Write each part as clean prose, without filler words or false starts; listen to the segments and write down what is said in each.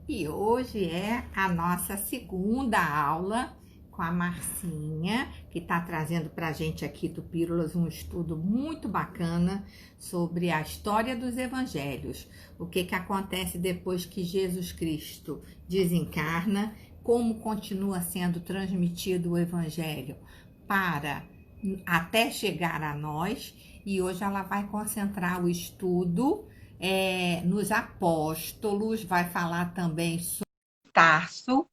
E hoje é a nossa segunda aula com a Marcinha, que está trazendo para a gente aqui do Pílulas um estudo muito bacana sobre a história dos evangelhos. O que acontece depois que Jesus Cristo desencarna, como continua sendo transmitido o evangelho para até chegar a nós. E hoje ela vai concentrar o estudo nos apóstolos, vai falar também sobre Tarso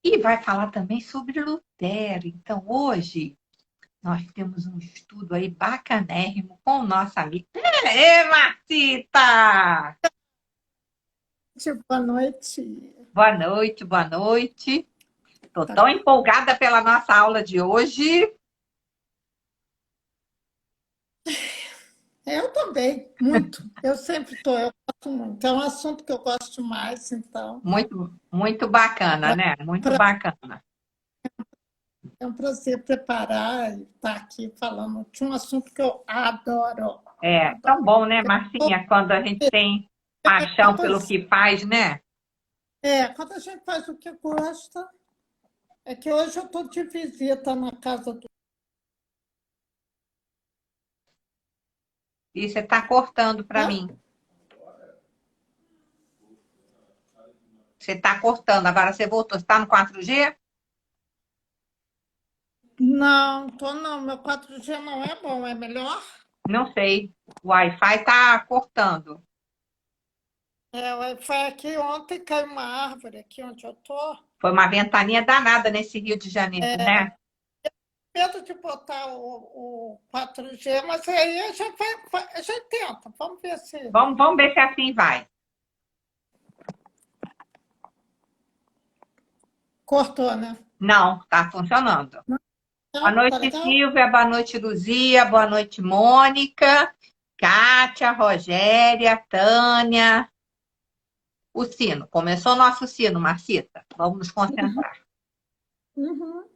e vai falar também sobre Lutero. Então, hoje, nós temos um estudo aí bacanérrimo com o nosso amigo. Ê, Marcita! Boa noite. Boa noite, boa noite. Estou Tá. tão empolgada pela nossa aula de hoje. Eu também, muito. Eu sempre estou, eu gosto muito. É um assunto que eu gosto mais, então. Muito, muito bacana, né? Muito Pra, bacana. é um prazer preparar e estar aqui falando de um assunto que eu adoro. É tão Adoro. bom, né, Marcinha, quando a gente tem paixão pelo Pois que faz, né? quando a gente faz o que gosta, é que hoje eu estou de visita na casa do. E você está cortando para Hã? mim. Você está cortando, agora você voltou. Você está no 4G? Não, tô não. Meu 4G não é bom, é melhor? Não sei. O Wi-Fi está cortando. O Wi-Fi aqui ontem caiu uma árvore aqui onde eu estou. Foi uma ventania danada nesse Rio de Janeiro, né? Medo de botar o 4G, mas aí a gente tenta. Vamos ver se Vamos ver se assim vai. cortou, né? Não, está funcionando. Boa Não, tá noite, legal? Silvia. Boa noite, Luzia. Boa noite, Mônica. Kátia, Rogéria, Tânia. O sino. Começou o nosso sino, Marcita. Vamos nos concentrar. Uhum.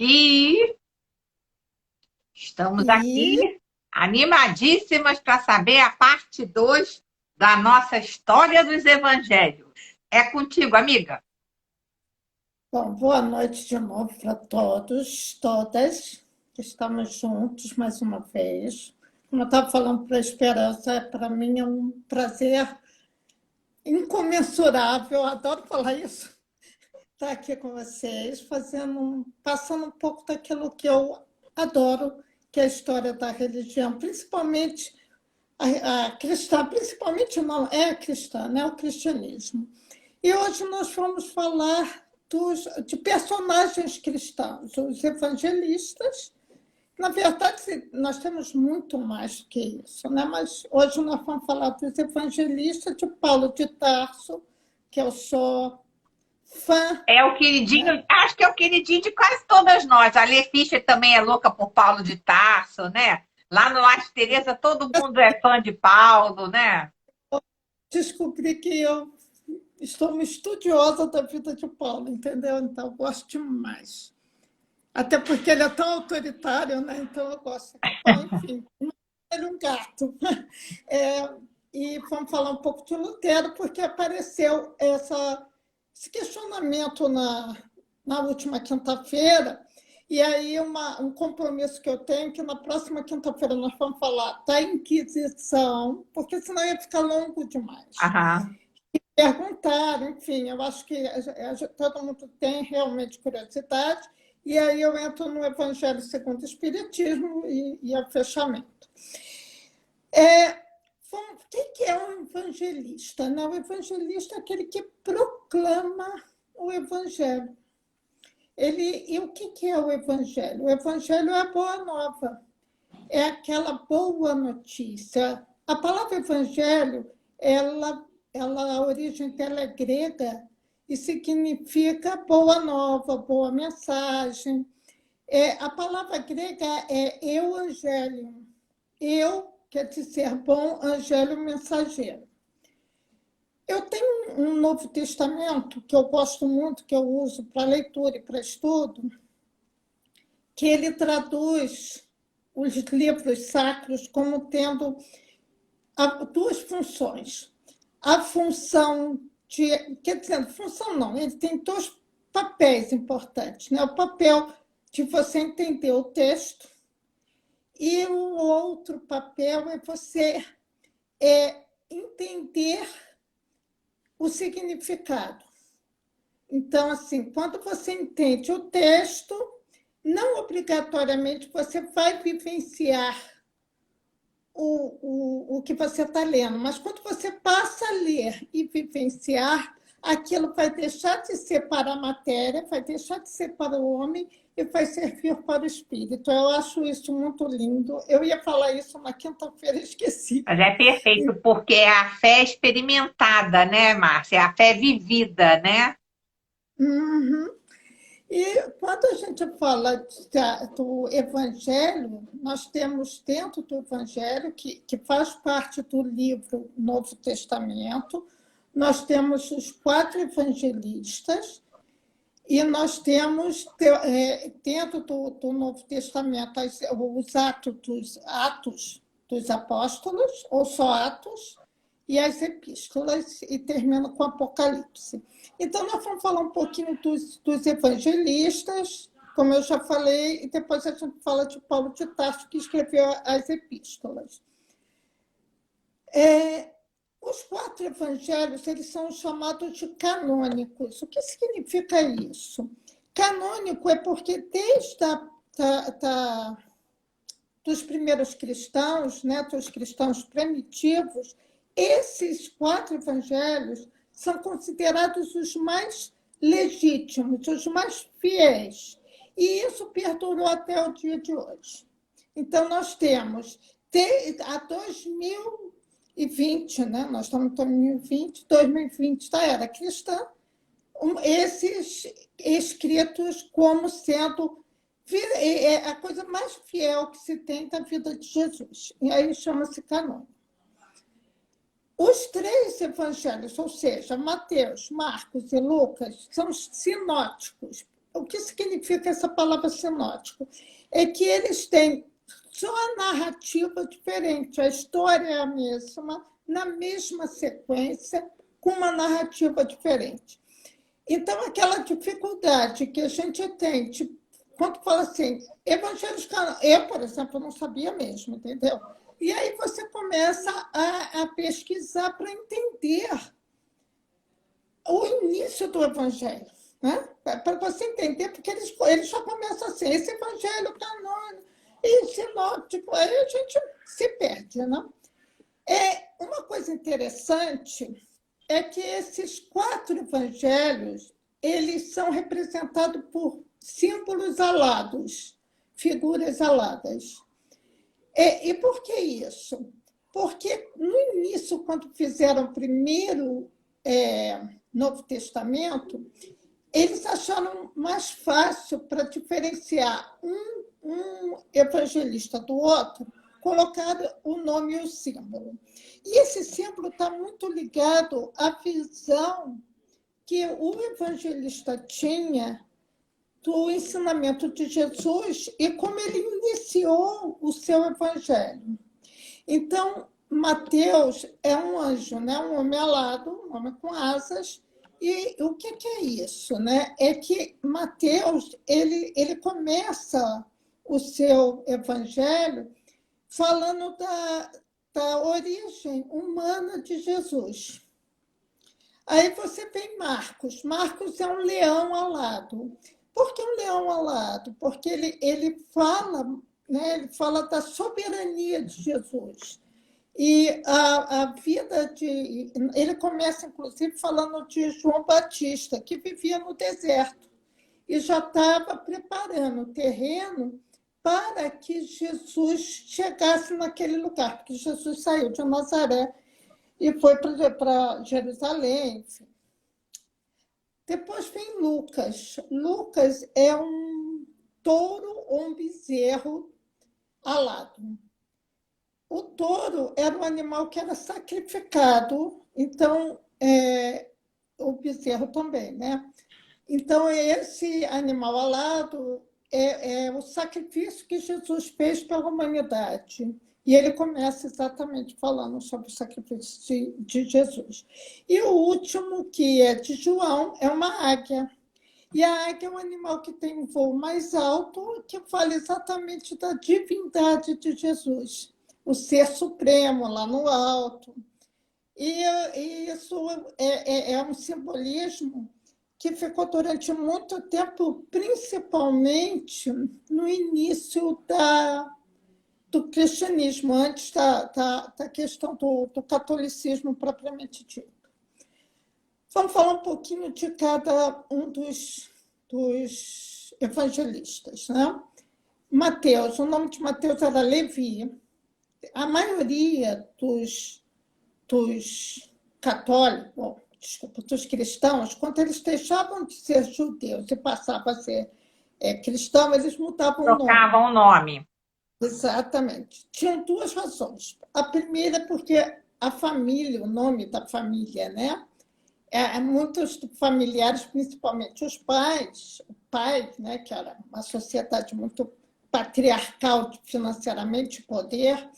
E estamos aqui E, animadíssimas para saber a parte 2 da nossa história dos evangelhos. É contigo, amiga. bom, boa noite de novo para todos, todas, que estamos juntos mais uma vez. Como eu estava falando para a Esperança, para mim é um prazer incomensurável, adoro falar isso, estar aqui com vocês, passando um pouco daquilo que eu adoro, que é a história da religião, principalmente a cristã, principalmente não é cristã, né? O cristianismo. E hoje nós vamos falar de personagens cristãos, os evangelistas. Na verdade, nós temos muito mais do que isso, né? Mas hoje nós vamos falar dos evangelistas de Paulo de Tarso, que eu sou fã. É o queridinho, Né? acho que é o queridinho de quase todas nós. A Lê Fischer também é louca por Paulo de Tarso, né? Lá no Lar de Teresa todo mundo é fã de Paulo, né? Descobri que eu estou uma estudiosa da vida de Paulo, entendeu? Então, eu gosto demais. Até porque ele é tão autoritário, né? Então, eu gosto. Bom, enfim, ele é um gato. É, e vamos falar um pouco de Lutero, porque apareceu esse questionamento na última quinta-feira, e aí um compromisso que eu tenho, que na próxima quinta-feira nós vamos falar da Inquisição, porque senão ia ficar longo demais. Aham. Perguntar, enfim, eu acho que todo mundo tem realmente curiosidade, e aí eu entro no Evangelho segundo o Espiritismo e o fechamento. O que é um evangelista? Né? O evangelista é aquele que proclama o Evangelho. E o que é o Evangelho? O Evangelho é a boa nova, é aquela boa notícia. A palavra Evangelho, a origem dela é grega e significa boa nova, boa mensagem. A palavra grega é euangelion. Eu quer dizer bom, angelo mensageiro. Eu tenho um Novo Testamento que eu gosto muito, que eu uso para leitura e para estudo, que ele traduz os livros sacros como tendo duas funções. A função quer dizer, função não, ele tem dois papéis importantes, né? O papel de você entender o texto e o outro papel é você entender o significado. Então, assim, quando você entende o texto, não obrigatoriamente você vai vivenciar o que você está lendo, mas quando você passa a ler e vivenciar, aquilo vai deixar de ser para a matéria, vai deixar de ser para o homem e vai servir para o espírito. Eu acho isso muito lindo. Eu ia falar isso na quinta-feira, esqueci. Mas é perfeito, porque é a fé experimentada, né, Márcia? É a fé vivida, né? Uhum. E quando a gente fala do Evangelho, nós temos dentro do Evangelho, que faz parte do livro Novo Testamento, nós temos os 4 evangelistas, e nós temos, dentro do Novo Testamento, os Atos dos Apóstolos, ou só Atos, e as epístolas, e termina com Apocalipse. Então, nós vamos falar um pouquinho dos evangelistas, como eu já falei, e depois a gente fala de Paulo de Tarso, que escreveu as epístolas. Os 4 evangelhos, eles são chamados de canônicos. O que significa isso? Canônico é porque desde dos primeiros cristãos, né, dos cristãos primitivos, esses 4 evangelhos são considerados os mais legítimos, os mais fiéis. E isso perdurou até o dia de hoje. Então, nós temos, há 2020, né? Nós estamos em 2020 da era cristã, esses escritos como sendo a coisa mais fiel que se tem da vida de Jesus. E aí chama-se canônico. Os 3 evangelhos, ou seja, Mateus, Marcos e Lucas, são sinóticos. O que significa essa palavra sinótico? É que eles têm só a narrativa diferente, a história é a mesma, na mesma sequência, com uma narrativa diferente. Então, aquela dificuldade que a gente tem, quando fala assim, evangelhos canônicos, eu, por exemplo, não sabia mesmo, entendeu? E aí você começa a pesquisar para entender o início do Evangelho, né? Para você entender, porque eles só começam assim, esse Evangelho canônico e sinóptico, aí a gente se perde, né? Uma coisa interessante é que esses 4 evangelhos, eles são representados por símbolos alados, figuras aladas. E por que isso? Porque no início, quando fizeram o primeiro Novo Testamento, eles acharam mais fácil para diferenciar um evangelista do outro, colocar o nome e o símbolo. E esse símbolo está muito ligado à visão que o evangelista tinha do ensinamento de Jesus e como ele iniciou o seu evangelho. Então, Mateus é um anjo, né? Um homem alado, um homem com asas. E o que é isso? Né? É que Mateus ele começa o seu evangelho falando da origem humana de Jesus. Aí você tem Marcos. Marcos é um leão alado. Por que um leão alado? Porque ele fala, né? Ele fala da soberania de Jesus. E a vida de... Ele começa, inclusive, falando de João Batista, que vivia no deserto e já estava preparando o terreno para que Jesus chegasse naquele lugar, porque Jesus saiu de Nazaré e foi para Jerusalém, enfim. Depois vem Lucas. Lucas é um touro ou um bezerro alado. O touro era um animal que era sacrificado, então, o bezerro também, né? Então, esse animal alado é o sacrifício que Jesus fez pela humanidade. E ele começa exatamente falando sobre o sacrifício de Jesus. E o último, que é de João, é uma águia. E a águia é um animal que tem um voo mais alto, que fala exatamente da divindade de Jesus, o ser supremo lá no alto. E isso é um simbolismo que ficou durante muito tempo, principalmente no início do cristianismo, antes da questão do catolicismo propriamente dito. Vamos falar um pouquinho de cada um dos evangelistas. Né? Mateus, o nome de Mateus era Levi. A maioria dos católicos, dos cristãos, quando eles deixavam de ser judeus e passavam a ser cristãos, eles mudavam o nome. Trocavam o nome. Exatamente. Tinham 2 razões. A primeira é porque a família, o nome da família, né? Muitos familiares, principalmente os pais, o pai, né, que era uma sociedade muito patriarcal financeiramente, de poder,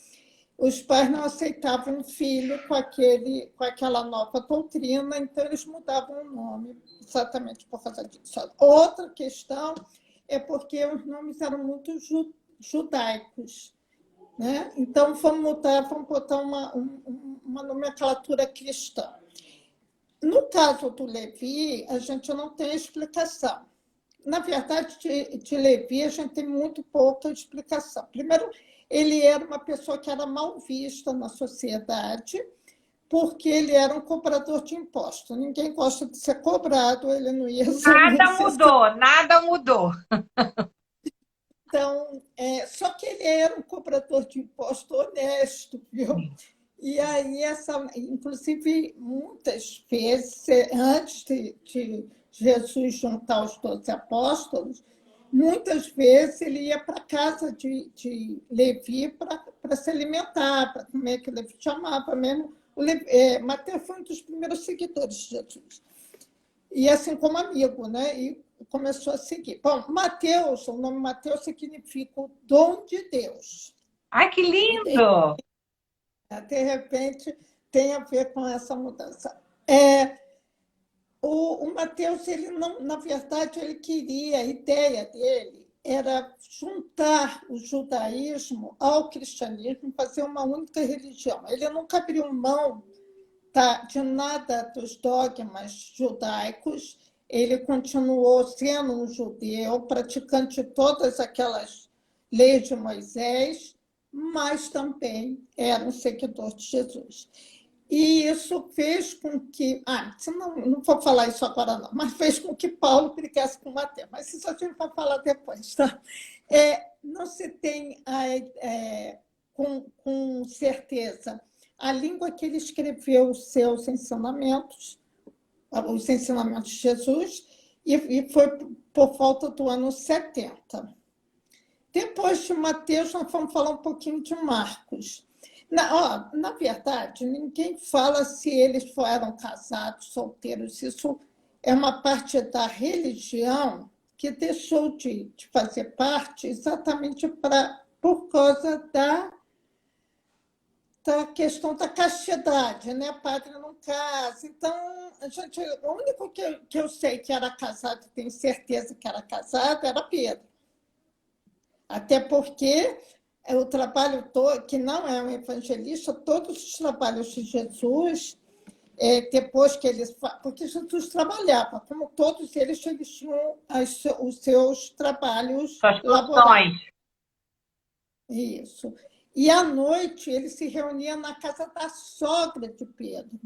os pais não aceitavam um filho com aquela nova doutrina, então eles mudavam o nome exatamente por causa disso. Outra questão é porque os nomes eram muito judaicos, né? Então vamos botar uma nomenclatura cristã. No caso do Levi, a gente não tem explicação. Na verdade, de Levi, a gente tem muito pouca explicação. Primeiro, ele era uma pessoa que era mal vista na sociedade, porque ele era um cobrador de impostos. Ninguém gosta de ser cobrado, ele não ia ser... Nada mudou. Então, só que ele era um cobrador de imposto honesto, viu? E aí, inclusive, muitas vezes, antes de Jesus juntar os 12 apóstolos, muitas vezes ele ia para a casa de Levi para se alimentar, para comer, que Levi chamava mesmo. Mateus foi um dos primeiros seguidores de Jesus. E assim como amigo, né? E começou a seguir. Bom, Mateus, o nome Mateus significa o dom de Deus. Ai, que lindo! De repente, tem a ver com essa mudança. O Mateus, ele não, na verdade, ele queria, a ideia dele era juntar o judaísmo ao cristianismo, fazer uma única religião. Ele nunca abriu mão de nada dos dogmas judaicos, ele continuou sendo um judeu, praticante de todas aquelas leis de Moisés, mas também era um seguidor de Jesus. E isso fez com que... não vou falar isso agora não, mas fez com que Paulo brigasse com Mateus. Mas isso a gente vai falar depois, tá? Não se tem com certeza a língua que ele escreveu os seus ensinamentos, os ensinamentos de Jesus, e foi por volta do ano 70. Depois de Mateus, nós vamos falar um pouquinho de Marcos. Na verdade, ninguém fala se eles foram casados, solteiros. Isso é uma parte da religião que deixou de fazer parte exatamente por causa da questão da castidade, né? Padre não casa. Então, o único que eu sei que era casado, tenho certeza que era casado, era Pedro. Até porque o trabalho todo, que não é um evangelista, todos os trabalhos de Jesus, depois que eles... Porque Jesus trabalhava, como todos eles tinham os seus trabalhos laborais. Isso. E à noite ele se reunia na casa da sogra de Pedro.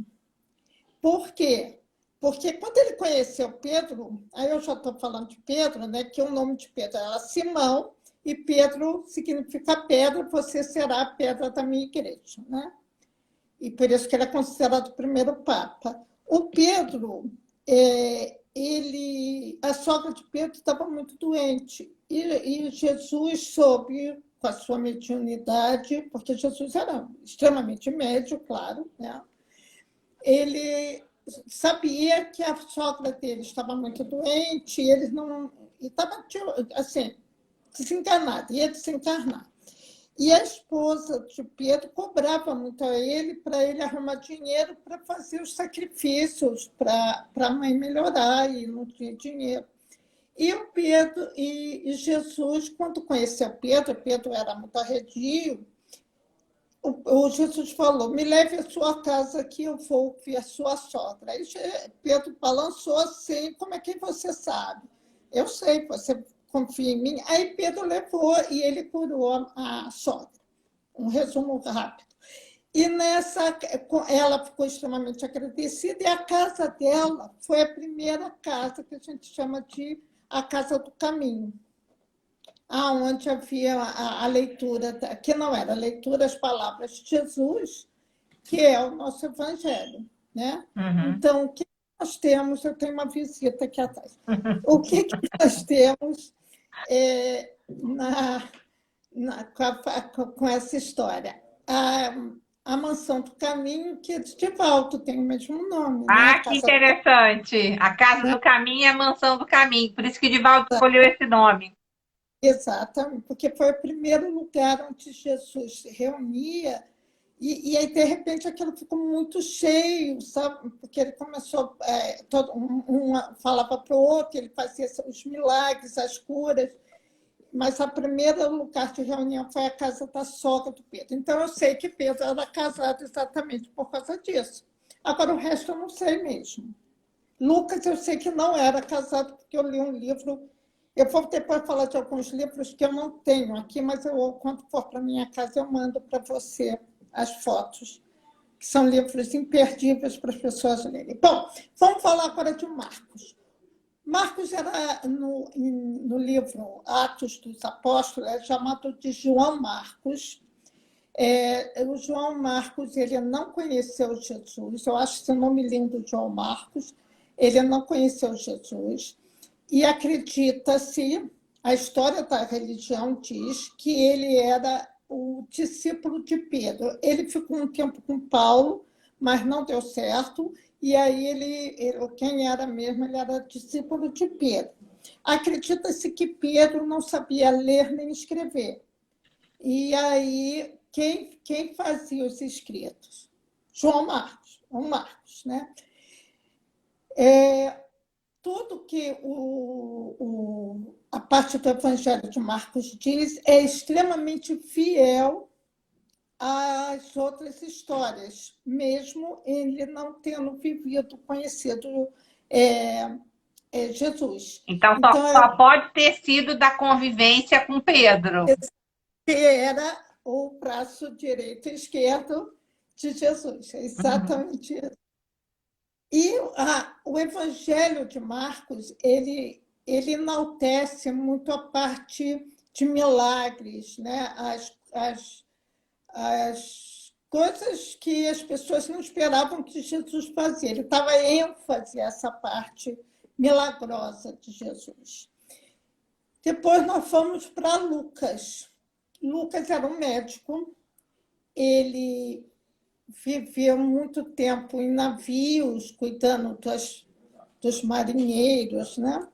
Por quê? Porque quando ele conheceu Pedro, aí eu já estou falando de Pedro, né, que o nome de Pedro era Simão, e Pedro significa pedra, você será a pedra da minha igreja, né? E por isso que ele é considerado o primeiro papa. O Pedro, a sogra de Pedro estava muito doente, e Jesus soube, com a sua mediunidade, porque Jesus era extremamente médio, claro, né? Ele sabia que a sogra dele estava muito doente, e ele não... E estava, assim, desencarnado, ia desencarnar. E a esposa de Pedro cobrava muito a ele para ele arrumar dinheiro para fazer os sacrifícios para a mãe melhorar, e não tinha dinheiro. E o Pedro e Jesus, quando conheceu Pedro era muito arredio, o Jesus falou: me leve à sua casa que eu vou ver a sua sogra. Aí Pedro balançou assim: como é que você sabe? Eu sei, você confia em mim. Aí Pedro levou e ele curou a sogra. Um resumo rápido. E ela ficou extremamente agradecida, e a casa dela foi a primeira casa que a gente chama de a Casa do Caminho, onde havia a leitura, que não era a leitura, as palavras de Jesus, que é o nosso evangelho, né? Uhum. Então, o que nós temos? Eu tenho uma visita aqui atrás. O que nós temos com essa história? A Mansão do Caminho, que é de Divaldo, tem o mesmo nome. Né? Que interessante. A Casa do Caminho é a Mansão do Caminho, por isso que Divaldo escolheu esse nome. Exatamente, porque foi o primeiro lugar onde Jesus se reunia, e aí, de repente, aquilo ficou muito cheio, sabe? Porque ele começou, um falava para o outro, ele fazia os milagres, as curas, mas o primeiro lugar de reunião foi a casa da sogra do Pedro. Então, eu sei que Pedro era casado exatamente por causa disso. Agora, o resto eu não sei mesmo. Lucas, eu sei que não era casado, porque eu li um livro. Eu vou depois falar de alguns livros que eu não tenho aqui, mas quando for para minha casa, eu mando para você as fotos, que são livros imperdíveis para as pessoas lerem. Bom, vamos falar agora de Marcos. Marcos era, no livro Atos dos Apóstolos, é chamado de João Marcos. O João Marcos, ele não conheceu Jesus. Eu acho esse nome lindo, João Marcos. Ele não conheceu Jesus. E acredita-se, a história da religião diz que ele era o discípulo de Pedro. Ele ficou um tempo com Paulo, mas não deu certo. E aí quem era mesmo? Ele era discípulo de Pedro. Acredita-se que Pedro não sabia ler nem escrever. E aí, quem fazia os escritos? João Marcos, né? Tudo que a parte do Evangelho de Marcos diz é extremamente fiel às outras histórias, mesmo ele não tendo conhecido Jesus. Então só pode ter sido da convivência com Pedro. Que era o braço direito e esquerdo de Jesus. É exatamente isso. E o Evangelho de Marcos, ele enaltece muito a parte de milagres, né? As coisas que as pessoas não esperavam que Jesus fazia. Ele estava ênfase essa parte milagrosa de Jesus. Depois nós fomos para Lucas. Lucas era um médico, ele viveu muito tempo em navios, cuidando dos marinheiros, né?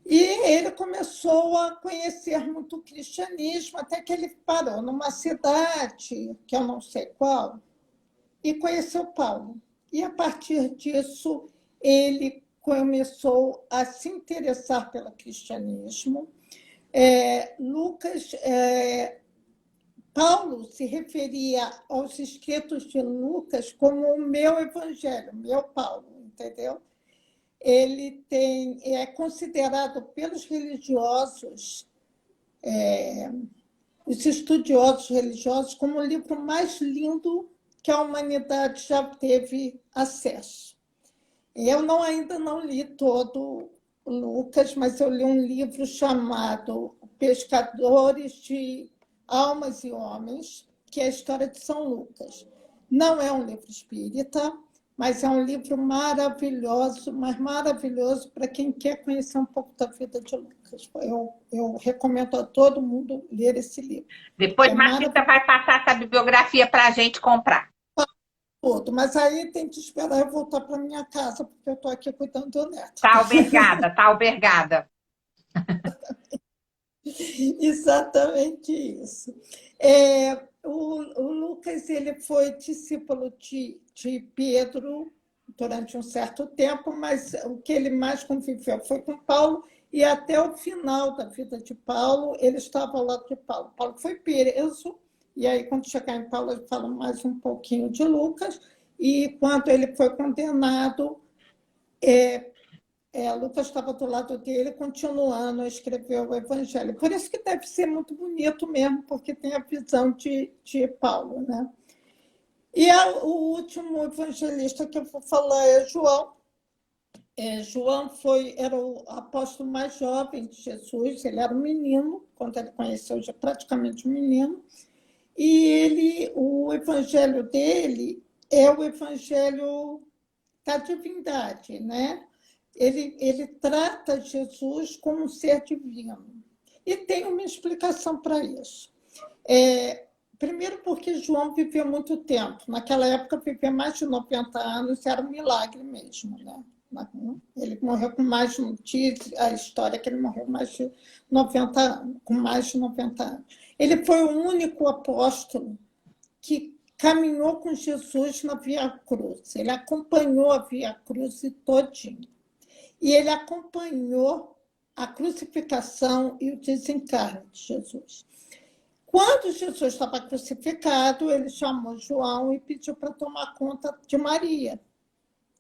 E ele começou a conhecer muito o cristianismo, até que ele parou numa cidade, que eu não sei qual, e conheceu Paulo. E, a partir disso, ele começou a se interessar pelo cristianismo. Paulo se referia aos escritos de Lucas como o meu evangelho, meu Paulo, entendeu? Ele é considerado pelos religiosos, os estudiosos religiosos, como o livro mais lindo que a humanidade já teve acesso. Eu ainda não li todo Lucas, mas eu li um livro chamado Pescadores de Almas e Homens, que é a história de São Lucas. Não é um livro espírita, mas é um livro maravilhoso, mas maravilhoso para quem quer conhecer um pouco da vida de Lucas. Eu recomendo a todo mundo ler esse livro. Depois, Martita vai passar essa bibliografia para a gente comprar. Tudo, mas aí tem que esperar eu voltar para minha casa, porque eu estou aqui cuidando do neto. Tá albergada. Exatamente isso. O Lucas ele foi discípulo de Pedro durante um certo tempo, mas o que ele mais conviveu foi com Paulo, e até o final da vida de Paulo, ele estava ao lado de Paulo. Paulo foi preso, e aí, quando chegar em Paulo, eu falo mais um pouquinho de Lucas, e quando ele foi condenado, Lucas estava do lado dele, continuando a escrever o Evangelho. Por isso que deve ser muito bonito mesmo, porque tem a visão de Paulo, né? E o último evangelista que eu vou falar é João. João era o apóstolo mais jovem de Jesus, ele era um menino, quando ele conheceu, já praticamente um menino, e o evangelho dele é o evangelho da divindade, né? Ele trata Jesus como um ser divino. E tem uma explicação para isso. Primeiro, porque João viveu muito tempo. Naquela época, viver mais de 90 anos era um milagre mesmo, né? Ele morreu com mais de... Diz a história que ele morreu com mais de 90 anos. Ele foi o único apóstolo que caminhou com Jesus na Via Cruz. Ele acompanhou a Via Cruz todinho. E ele acompanhou a crucificação e o desencarne de Jesus. Quando Jesus estava crucificado, ele chamou João e pediu para tomar conta de Maria.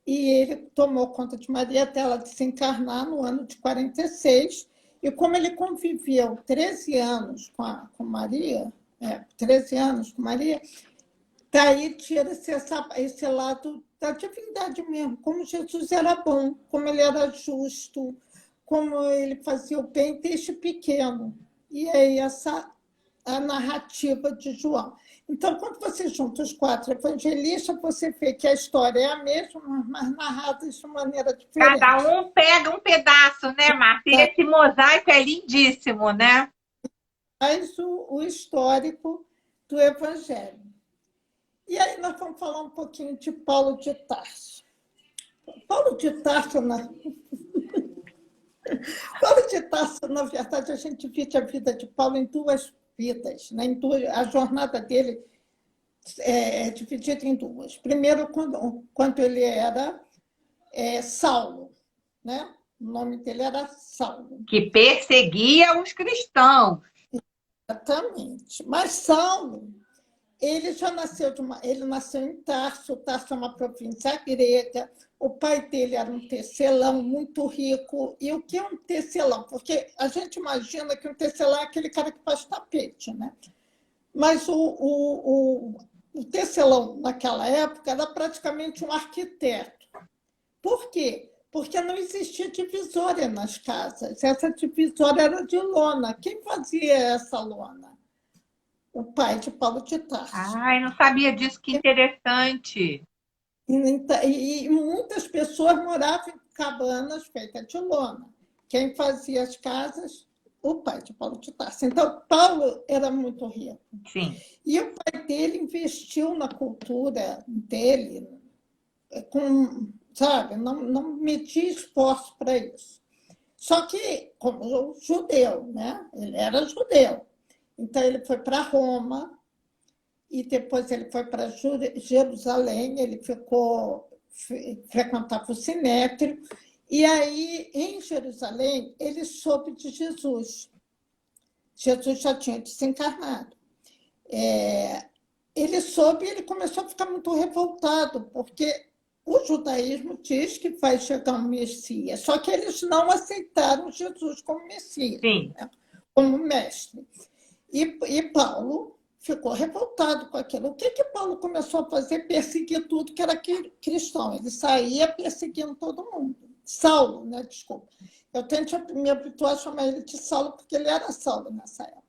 E ele tomou conta de Maria até ela desencarnar no ano de 46. E como ele conviveu 13 anos com Maria, 13 anos com Maria, daí tira-se esse lado da divindade mesmo, como Jesus era bom, como ele era justo, como ele fazia o bem desde pequeno. E aí a narrativa de João. Então, quando você junta os 4 evangelistas, você vê que a história é a mesma, mas narrada de maneira diferente. Cada um pega um pedaço, né, Marta? E esse mosaico é lindíssimo, né? Faz o histórico do evangelho. E aí nós vamos falar um pouquinho de Paulo de Tarso. Paulo de Tarso, na verdade, a gente divide a vida de Paulo em 2 vidas, né? A jornada dele é dividida em 2. Primeiro, quando ele era Saulo, né? O nome dele era Saulo. Que perseguia os cristãos. Exatamente. Mas Saulo, ele já nasceu ele nasceu em Tarso. Tarso é uma província grega. O pai dele era um tecelão muito rico. E o que é um tecelão? Porque a gente imagina que um tecelão é aquele cara que faz tapete, né? Mas o tecelão, naquela época, era praticamente um arquiteto. Por quê? Porque não existia divisória nas casas. Essa divisória era de lona. Quem fazia essa lona? O pai de Paulo de Tarso. Ai, não sabia disso, que interessante. E muitas pessoas moravam em cabanas feitas de lona. Quem fazia as casas? O pai de Paulo de Tarso. Então, Paulo era muito rico. Sim, E o pai dele investiu na cultura dele, sabe, não metia esforço para isso. Só que, como judeu, né? Ele era judeu. Então, ele foi para Roma, e depois ele foi para Jerusalém, ele frequentava o Sinédrio, e aí, em Jerusalém, ele soube de Jesus. Jesus já tinha desencarnado. Ele soube e ele começou a ficar muito revoltado, porque o judaísmo diz que vai chegar um Messias, só que eles não aceitaram Jesus como Messias, sim. né? Como mestre. E Paulo ficou revoltado com aquilo. O que Paulo começou a fazer? Perseguir tudo que era cristão. Ele saía perseguindo todo mundo. Saulo, né? Desculpa. Eu tento me habituar a chamar ele de Saulo, porque ele era Saulo nessa época.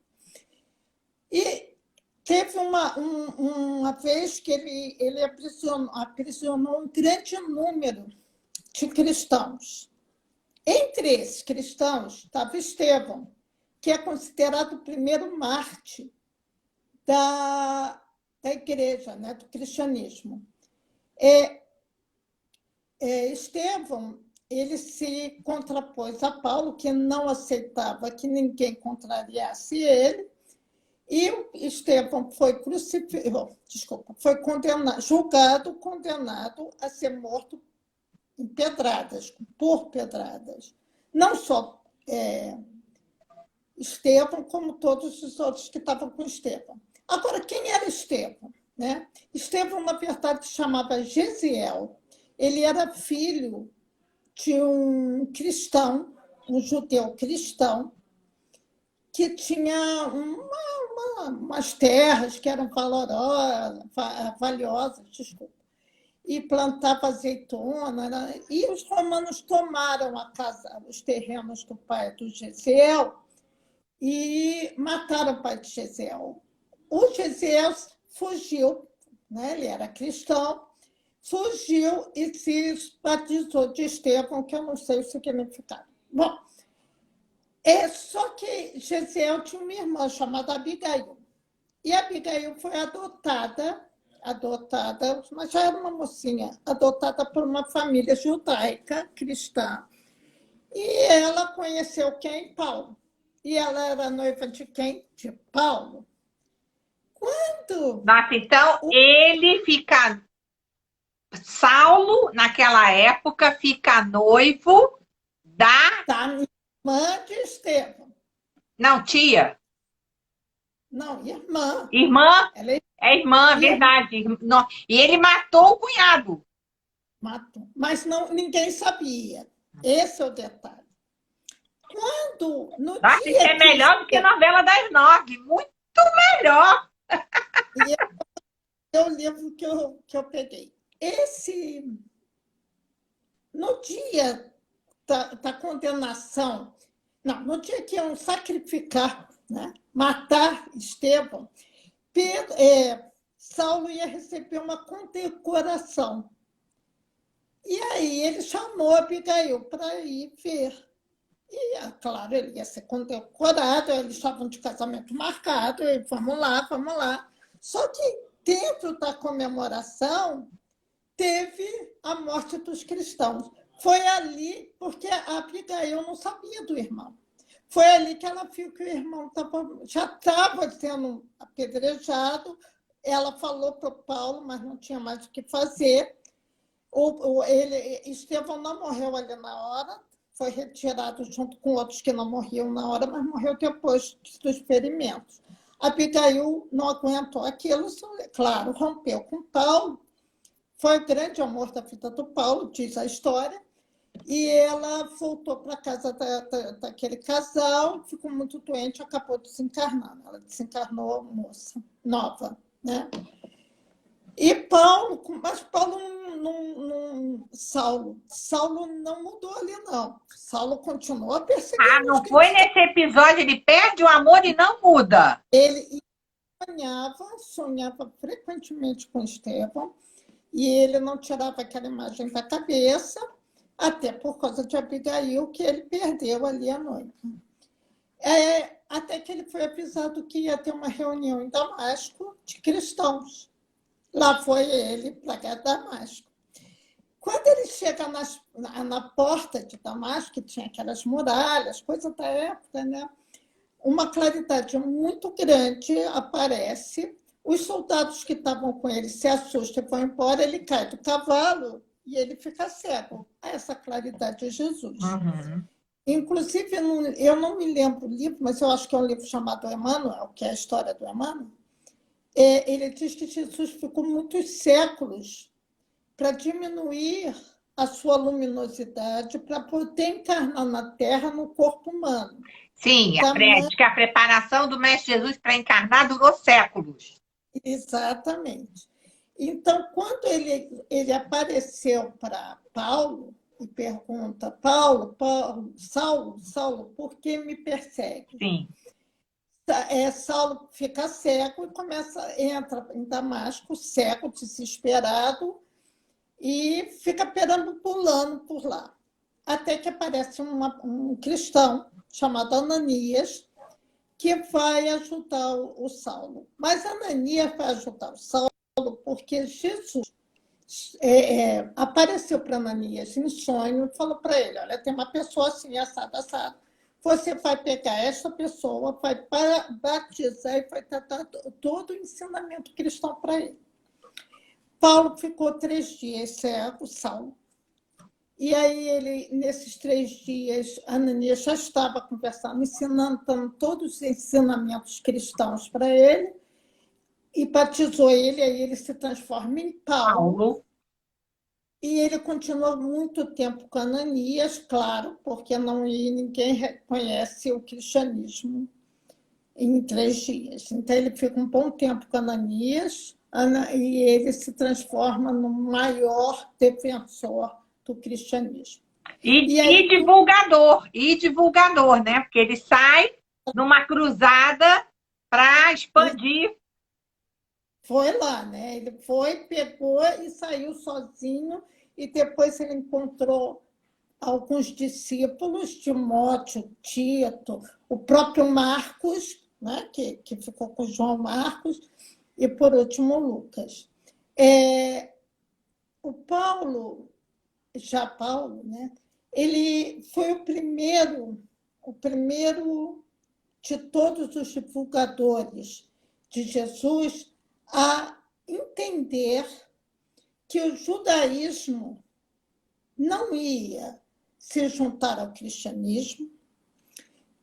E teve uma vez que ele aprisionou um grande número de cristãos. Entre esses cristãos estava Estevão, que é considerado o primeiro mártir da igreja, né, do cristianismo. Estevão, ele se contrapôs a Paulo, que não aceitava que ninguém contrariasse ele, e Estevão foi foi julgado, condenado a ser morto em pedradas, por pedradas. Não só Estevão, como todos os outros que estavam com Estevão. Agora, quem era Estevão? Né? Estevão, na verdade, se chamava Gesiel. Ele era filho de um cristão, um judeu cristão, que tinha umas terras que eram valiosas, desculpa, e plantava azeitona, né? E os romanos tomaram os terrenos do pai do Gesiel e mataram o pai de Gesiel. O Gesiel fugiu, né? Ele era cristão, fugiu e se batizou de Estevão, que eu não sei o significado. Bom, só que Gesiel tinha uma irmã chamada Abigail. E Abigail foi adotada, mas já era uma mocinha, adotada por uma família judaica, cristã. E ela conheceu quem? Paulo. E ela era noiva de quem? De Paulo. Quando... Nossa, então ele fica... Saulo, naquela época, fica noivo da irmã de Estevão. Não, tia. Não, irmã. Irmã? Ela é irmã, verdade. E ele matou o cunhado. Matou. Mas ninguém sabia. Esse é o detalhe. Nossa, isso é melhor do que a novela das 9. Muito melhor. E é o livro que eu peguei. No dia da condenação, no dia que iam sacrificar, né, matar Estevão, Saulo ia receber uma condecoração. E aí ele chamou Abigail para ir ver. E, claro, ele ia ser condecorado, eles estavam de casamento marcado, e vamos lá. Só que dentro da comemoração teve a morte dos cristãos. Foi ali, porque a Abigail não sabia do irmão. Foi ali que ela viu que o irmão já estava sendo apedrejado. Ela falou para o Paulo, mas não tinha mais o que fazer. Estevão não morreu ali na hora, foi retirado junto com outros que não morriam na hora, mas morreu depois dos ferimentos. Abigail não aguentou aquilo, claro, rompeu com Paulo. Foi o grande amor da vida do Paulo, diz a história. E ela voltou para a casa daquele casal, ficou muito doente, acabou desencarnando. Ela desencarnou moça, nova, né? E Paulo, mas Paulo Saulo não mudou ali, não. Saulo continuou Ah, perseguindo os não foi cristãos. nesse episódio, ele perde o amor e não muda. Ele sonhava frequentemente com Estevão, e ele não tirava aquela imagem da cabeça, até por causa de Abigail, que ele perdeu ali à noite. Até que ele foi avisado que ia ter uma reunião em Damasco de cristãos. Lá foi ele para Damasco. Quando ele chega na porta de Damasco, que tinha aquelas muralhas, coisa da época, né? Uma claridade muito grande aparece. Os soldados que estavam com ele se assustam e vão embora, ele cai do cavalo e ele fica cego. Essa claridade é Jesus. Uhum. Inclusive, eu não me lembro o livro, mas eu acho que é um livro chamado Emmanuel, que é a história do Emmanuel. Ele diz que Jesus ficou muitos séculos para diminuir a sua luminosidade, para poder encarnar na Terra no corpo humano. Sim, diz que a preparação do Mestre Jesus para encarnar durou séculos. Exatamente. Então, quando ele apareceu para Paulo e pergunta, Paulo, Saulo, por que me persegue? Sim. Saulo fica cego e entra em Damasco, cego, desesperado, e fica perambulando por lá. Até que aparece um cristão chamado Ananias, que vai ajudar o Saulo. Mas Ananias vai ajudar o Saulo porque Jesus apareceu para Ananias em sonho e falou para ele, olha, tem uma pessoa assim, assada, assada. Você vai pegar essa pessoa, vai batizar e vai tratar todo o ensinamento cristão para ele. Paulo ficou 3 dias cego, Saulo. E aí, nesses 3 dias, Ananias já estava conversando, ensinando todos os ensinamentos cristãos para ele, e batizou ele, aí ele se transforma em Paulo. E ele continuou muito tempo com Ananias, claro, porque ninguém reconhece o cristianismo em 3 dias. Então, ele fica um bom tempo com Ananias, e ele se transforma no maior defensor do cristianismo. E divulgador, né? Porque ele sai numa cruzada para expandir. Foi lá, né? Ele pegou e saiu sozinho, e depois ele encontrou alguns discípulos, Timóteo, Tito, o próprio Marcos, né? que ficou com João Marcos, e, por último, Lucas. O Paulo, né? Ele foi o primeiro de todos os divulgadores de Jesus a entender que o judaísmo não ia se juntar ao cristianismo,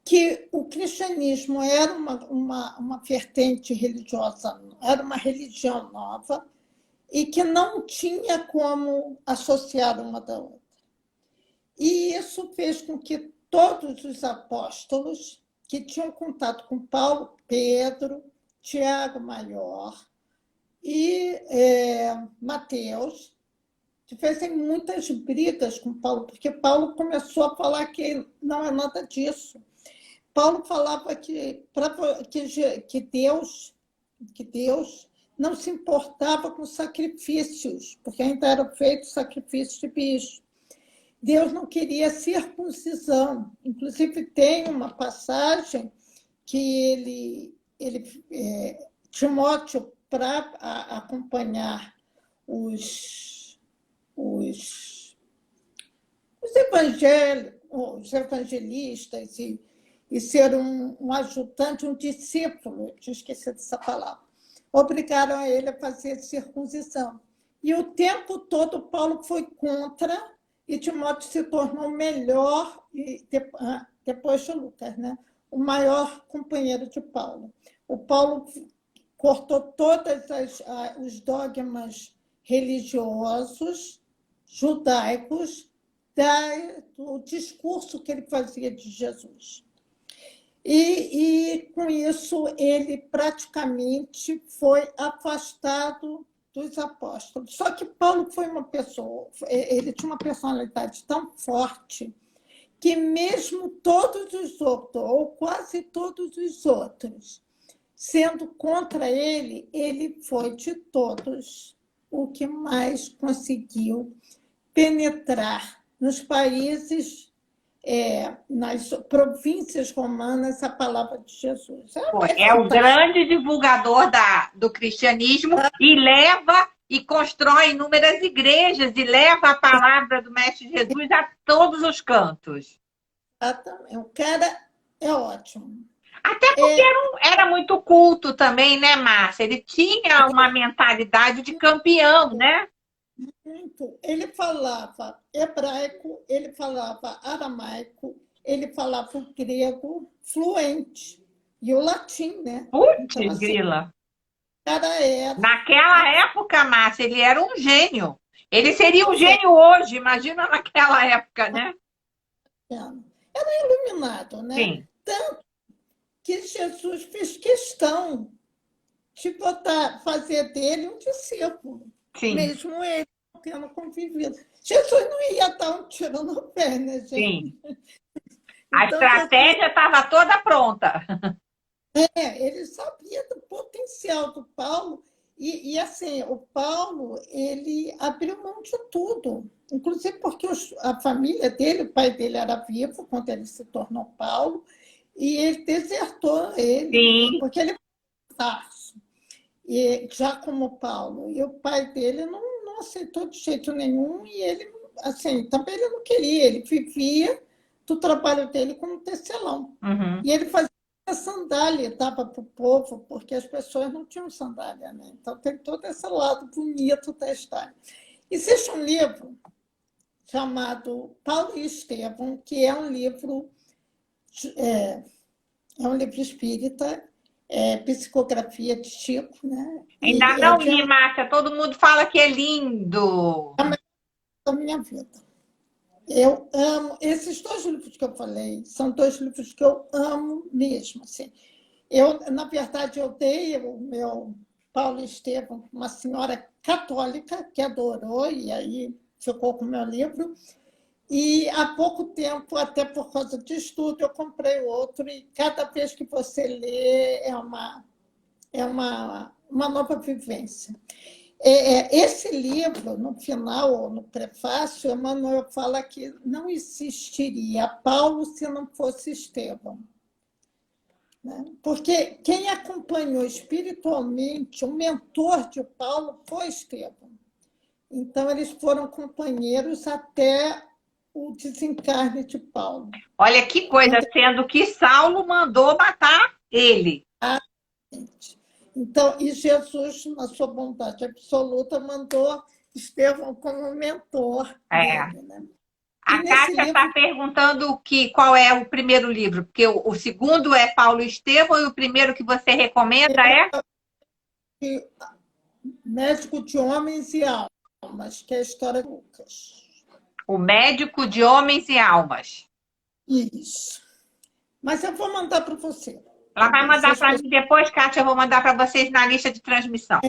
que o cristianismo era uma vertente religiosa, era uma religião nova, e que não tinha como associar uma da outra. E isso fez com que todos os apóstolos que tinham contato com Paulo, Pedro, Tiago Maior e Mateus, tivessem muitas brigas com Paulo, porque Paulo começou a falar que não é nada disso. Paulo falava que Deus não se importava com sacrifícios, porque ainda eram feitos sacrifícios de bicho. Deus não queria circuncisão. Inclusive, tem uma passagem que Timóteo, para acompanhar os evangelistas e ser um ajudante, um discípulo, eu tinha esquecido dessa palavra, obrigaram ele a fazer circuncisão. E o tempo todo Paulo foi contra, e Timóteo se tornou o melhor, e depois de Lucas, né? O maior companheiro de Paulo. O Paulo cortou todos os dogmas religiosos judaicos do discurso que ele fazia de Jesus. E com isso, ele praticamente foi afastado dos apóstolos. Só que Paulo foi uma pessoa, ele tinha uma personalidade tão forte que mesmo todos os outros, ou quase todos os outros, sendo contra ele, ele foi de todos o que mais conseguiu penetrar nos países, nas províncias romanas, a palavra de Jesus. É o grande divulgador do cristianismo e leva e constrói inúmeras igrejas e leva a palavra do Mestre Jesus a todos os cantos. Exatamente. O cara é ótimo. Até porque era muito culto também, né, Márcia? Ele tinha uma mentalidade de campeão, né? Muito. Ele falava hebraico, ele falava aramaico, ele falava o grego fluente e o latim, né? Putz, Então, assim, grila. era Naquela época, Márcia, ele era um gênio. Ele seria um gênio hoje, imagina naquela época, né? era iluminado, né? Sim. Tanto que Jesus fez questão de fazer dele um discípulo, Sim. mesmo ele não tendo convivido. Jesus não ia dar um tiro no pé, né, gente? Sim. A estratégia estava toda pronta. Ele sabia do potencial do Paulo e assim, o Paulo, ele abriu mão de tudo, inclusive porque a família dele, o pai dele era vivo quando ele se tornou Paulo, e ele desertou ele, Sim. porque ele foi Tarso, e já como Paulo, e o pai dele não aceitou de jeito nenhum, e ele, assim, também ele não queria, ele vivia do trabalho dele como tecelão. Uhum. E ele fazia sandália, dava para o povo, porque as pessoas não tinham sandália, né? Então tem todo esse lado bonito da história. Existe um livro chamado Paulo e Estevão, que é um livro espírita, psicografia de Chico, né? Ainda não li, Márcia, todo mundo fala que é lindo. Da minha vida. Eu amo esses 2 livros que eu falei, são 2 livros que eu amo mesmo. Assim. Na verdade, eu dei o meu Paulo Estevão, uma senhora católica que adorou, e aí ficou com o meu livro. E há pouco tempo, até por causa de estudo, eu comprei outro, e cada vez que você lê é uma nova vivência. Esse livro, no final, ou no prefácio, Emmanuel fala que não existiria Paulo se não fosse Estevão. Né? Porque quem acompanhou espiritualmente, o mentor de Paulo foi Estevão. Então, eles foram companheiros até o desencarne de Paulo. Olha que coisa, sendo que Saulo mandou matar ele. Então, e Jesus, na sua bondade absoluta, mandou Estevão como mentor dele, né? A Kátia está perguntando qual é o primeiro livro, porque o segundo é Paulo Estevão e o primeiro que você recomenda é? Médico de Homens e Almas, que é a história de Lucas. O Médico de Homens e Almas. Isso. Mas eu vou mandar para você. Ela vai mandar para mim depois, Kátia, eu vou mandar para vocês na lista de transmissão.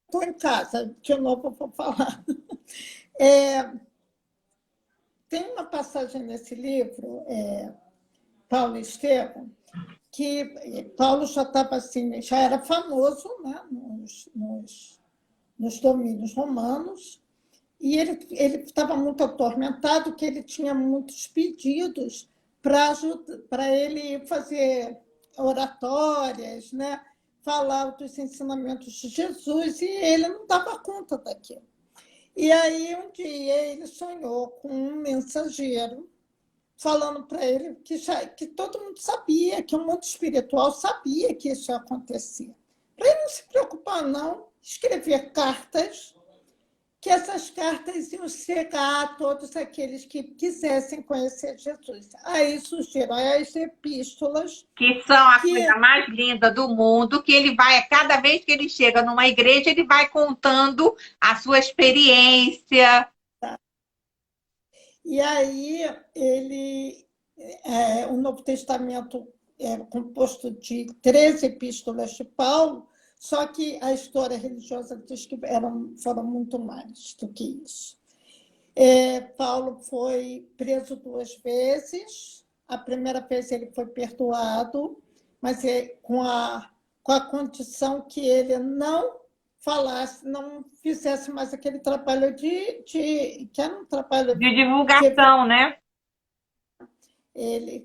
Estou em casa, de novo eu vou falar. Tem uma passagem nesse livro, Paulo e Estevão, que Paulo já estava assim, já era famoso, né, nos domínios romanos, e ele estava muito atormentado, que ele tinha muitos pedidos para ele fazer oratórias, né? Falar dos ensinamentos de Jesus, e ele não dava conta daquilo. E aí, um dia, ele sonhou com um mensageiro falando para ele que todo mundo sabia, que o mundo espiritual sabia que isso ia acontecer. Para ele não se preocupar, não, escrever cartas, que essas cartas iam chegar a todos aqueles que quisessem conhecer Jesus. Aí surgiram as epístolas. Que são a coisa mais linda do mundo, que ele vai, cada vez que ele chega numa igreja, ele vai contando a sua experiência. E aí o Novo Testamento é composto de 13 epístolas de Paulo, só que a história religiosa diz que foram muito mais do que isso. Paulo foi preso 2 vezes. A primeira vez ele foi perdoado, mas com a condição que ele não falasse, não fizesse mais aquele trabalho que era um trabalho de divulgação, né?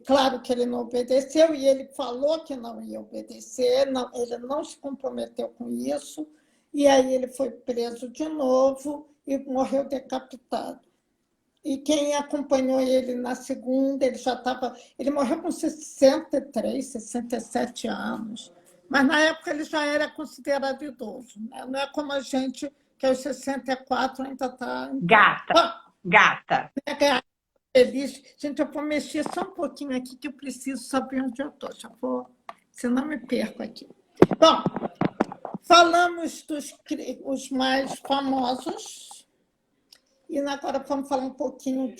Claro que ele não obedeceu, e ele falou que não ia obedecer, ele não se comprometeu com isso, e aí ele foi preso de novo e morreu decapitado. E quem acompanhou ele na segunda, ele morreu com 63, 67 anos, mas na época ele já era considerado idoso, né? Não é como a gente, que aos 64 ainda está... Gata. Feliz. Gente, eu vou mexer só um pouquinho aqui, que eu preciso saber onde eu estou. Senão me perco aqui. Bom, falamos os mais famosos, e agora vamos falar um pouquinho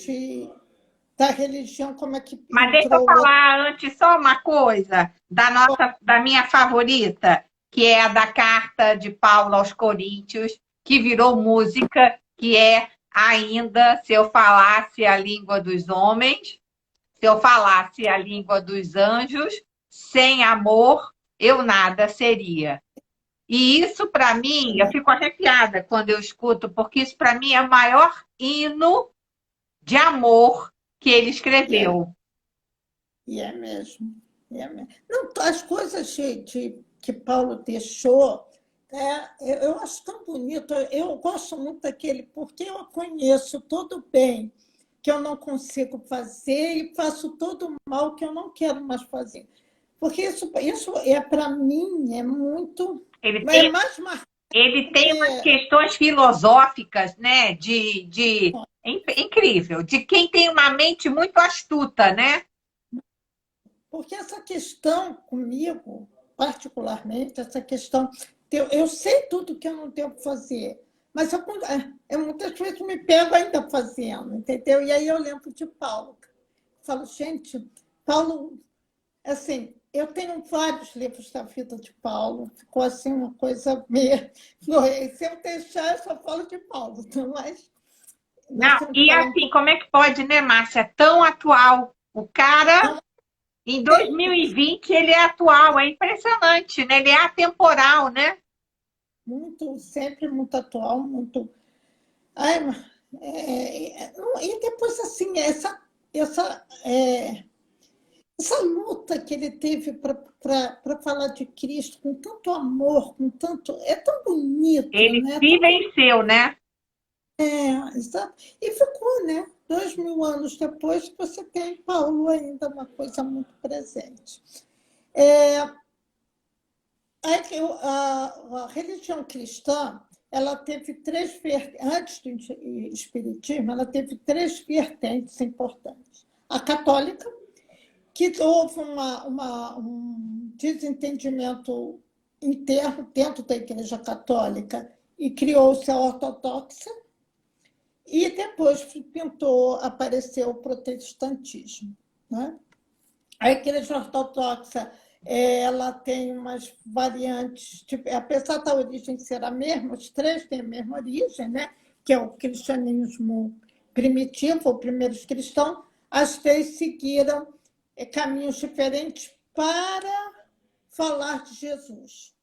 da religião, como é que... Mas deixa eu falar antes só uma coisa da minha favorita, que é a da carta de Paulo aos Coríntios, que virou música, que é ainda se eu falasse a língua dos homens, se eu falasse a língua dos anjos, sem amor eu nada seria. E isso, para mim, eu fico arrepiada quando eu escuto, porque isso, para mim, é o maior hino de amor que ele escreveu. E é mesmo. Não, as coisas que Paulo deixou, eu acho tão bonito. Eu gosto muito daquele, porque eu conheço todo o bem que eu não consigo fazer e faço todo o mal que eu não quero mais fazer. Porque isso para mim, é muito... Ele tem umas questões filosóficas, né? Incrível, de quem tem uma mente muito astuta, né? Porque essa questão comigo, particularmente, essa questão... Eu sei tudo que eu não devo fazer, mas muitas vezes me pego ainda fazendo, entendeu? E aí eu lembro de Paulo. Falo, gente, Paulo... Assim, eu tenho vários livros da vida de Paulo, ficou assim uma coisa meio... Se eu deixar, eu só falo de Paulo, mas... Não, e assim, como é que pode, né, Márcia? Tão atual. O cara, em 2020, ele é atual, é impressionante, né? Ele é atemporal, né? Sempre muito atual, muito... E depois, assim, essa luta que ele teve para falar de Cristo com tanto amor, com tanto... É tão bonito, ele, né? Se venceu, né? Exato. E ficou, né? 2000 anos depois, você tem Paulo ainda, uma coisa muito presente. A religião cristã, ela teve 3 vertentes, antes do espiritismo, ela teve 3 vertentes importantes. A católica, que houve um desentendimento interno dentro da Igreja Católica e criou-se a ortodoxa, e depois apareceu o protestantismo, né? A Igreja Ortodoxa, ela tem umas variantes, apesar da origem ser a mesma, os 3 têm a mesma origem, né? Que é o cristianismo primitivo, os primeiros cristãos, as 3 seguiram caminhos diferentes para falar de Jesus.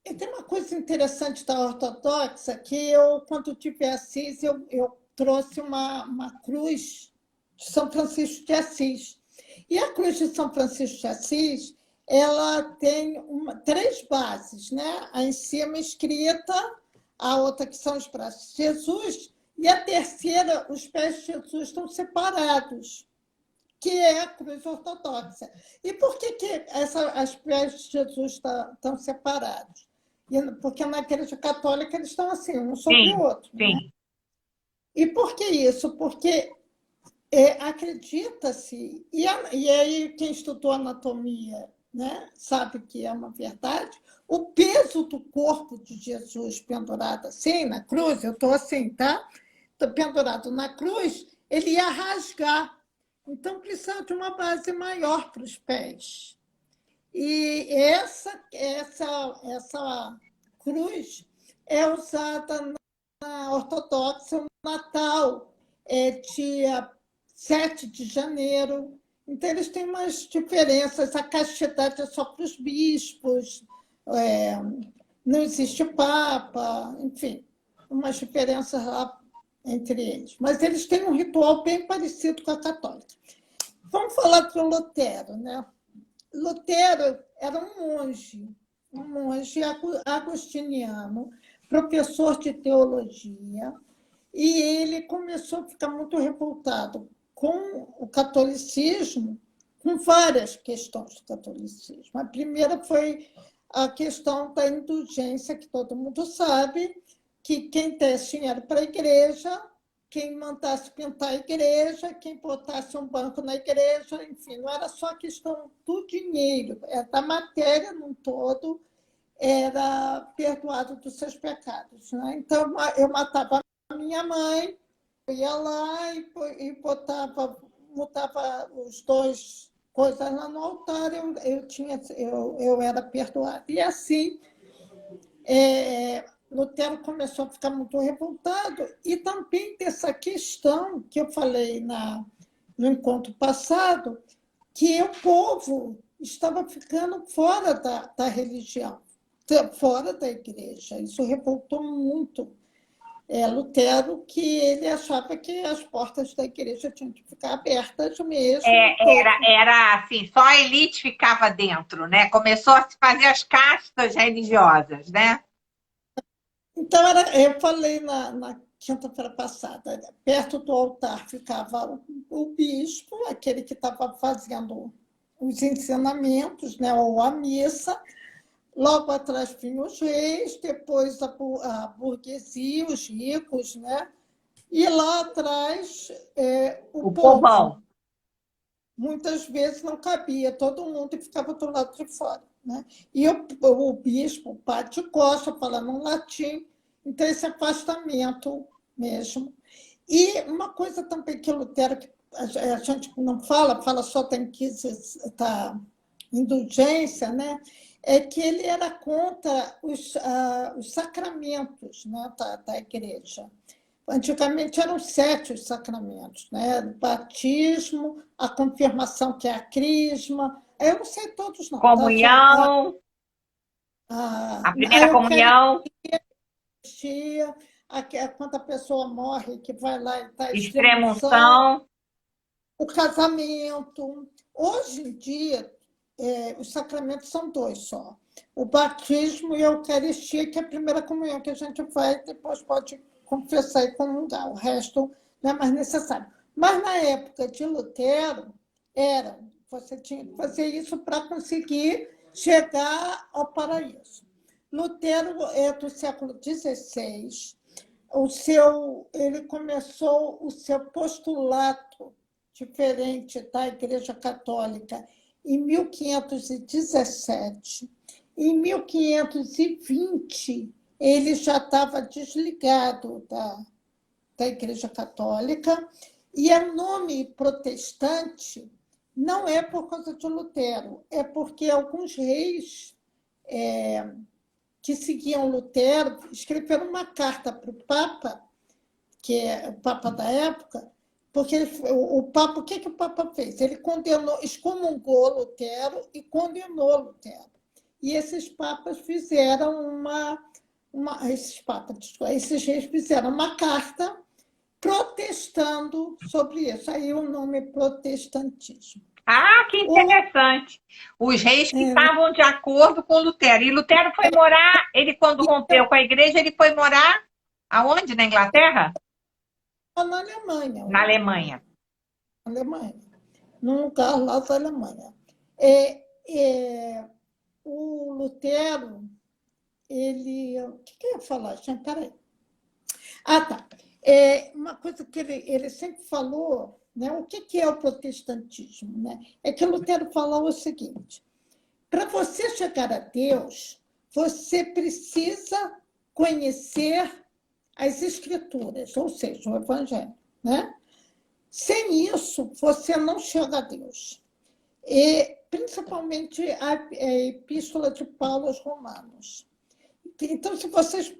E tem uma coisa interessante da ortodoxa, que eu, quando tive Assis, eu trouxe uma cruz de São Francisco de Assis. E a cruz de São Francisco de Assis, ela tem 3 bases, né? A em cima escrita, a outra que são os braços de Jesus, e a terceira, os pés de Jesus estão separados, que é a cruz ortodoxa. E por que os pés de Jesus estão separados? Porque na Igreja Católica eles estão assim, um sobre o outro. Sim. Né? E por que isso? Porque acredita-se, e aí quem estudou anatomia, né, sabe que é uma verdade, o peso do corpo de Jesus pendurado assim na cruz, eu estou assim, tá? pendurado na cruz, ele ia rasgar. Então, precisava de uma base maior para os pés. E essa cruz é usada na ortodoxa no Natal, dia 7 de janeiro. Então, eles têm umas diferenças. A castidade é só para os bispos, não existe papa, enfim, umas diferenças lá entre eles. Mas eles têm um ritual bem parecido com a católica. Vamos falar de Lutero, né? Lutero era um monge agostiniano, professor de teologia, e ele começou a ficar muito revoltado com o catolicismo, com várias questões do catolicismo. A primeira foi a questão da indulgência, que todo mundo sabe, que quem desse dinheiro para a igreja, quem mandasse pintar a igreja, quem botasse um banco na igreja, enfim, não era só a questão do dinheiro, era da matéria num todo, era perdoado dos seus pecados. Né? Então, eu matava a minha mãe, eu ia lá e botava, mudava os dois coisas lá no altar, eu era perdoada. E assim, Lutero começou a ficar muito revoltado, e também dessa questão que eu falei no encontro passado, que o povo estava ficando fora da religião, fora da igreja. Isso revoltou muito Lutero, que ele achava que as portas da igreja tinham que ficar abertas mesmo. Era assim, só a elite ficava dentro, né? Começou a se fazer as castas religiosas, né? Então, eu falei na quinta-feira passada, perto do altar ficava o bispo, aquele que estava fazendo os ensinamentos, né, ou a missa. Logo atrás vinham os reis, depois a burguesia, os ricos, né? E lá atrás o povo. Povão. Muitas vezes não cabia todo mundo e ficava do lado de fora. Né? E o bispo, o padre Costa, falando em latim, então esse afastamento mesmo. E uma coisa também que Lutero, que a gente não fala só da indulgência, né? É que ele era contra os sacramentos, né, da igreja. Antigamente eram 7 os sacramentos, né? O batismo, a confirmação, que é a crisma. Eu não sei todos, não. Comunhão. A primeira comunhão. Quando a pessoa morre, que vai lá e está extrema-unção. O casamento. Hoje em dia, os sacramentos são 2 só. O batismo e a Eucaristia, que é a primeira comunhão que a gente vai, depois pode confessar e comungar. O resto não é mais necessário. Mas na época de Lutero, você tinha que fazer isso para conseguir chegar ao paraíso. Lutero é do século XVI. Ele começou o seu postulato diferente da Igreja Católica em 1517. Em 1520, ele já estava desligado da Igreja Católica, e o nome protestante não é por causa de Lutero, é porque alguns reis que seguiam Lutero escreveram uma carta para o Papa, que é o Papa da época, porque o Papa, o que o Papa fez? Ele excomungou Lutero e condenou Lutero. E esses papas fizeram esses reis fizeram uma carta protestando sobre isso. Aí o nome é protestantismo. Ah, que interessante. Os reis que estavam de acordo com Lutero. E Lutero foi morar, quando rompeu com a igreja, ele foi morar aonde? Na Inglaterra? Na Alemanha. Na Alemanha. Na Alemanha. Num lugar lá da Alemanha. O Lutero, o que eu ia falar? Peraí. Tá. Uma coisa que ele sempre falou, né? O que é o protestantismo? Né? É que Lutero falou o seguinte: para você chegar a Deus, você precisa conhecer as escrituras, ou seja, o evangelho, né? Sem isso, você não chega a Deus. E, principalmente, a epístola de Paulo aos Romanos. Então, se vocês...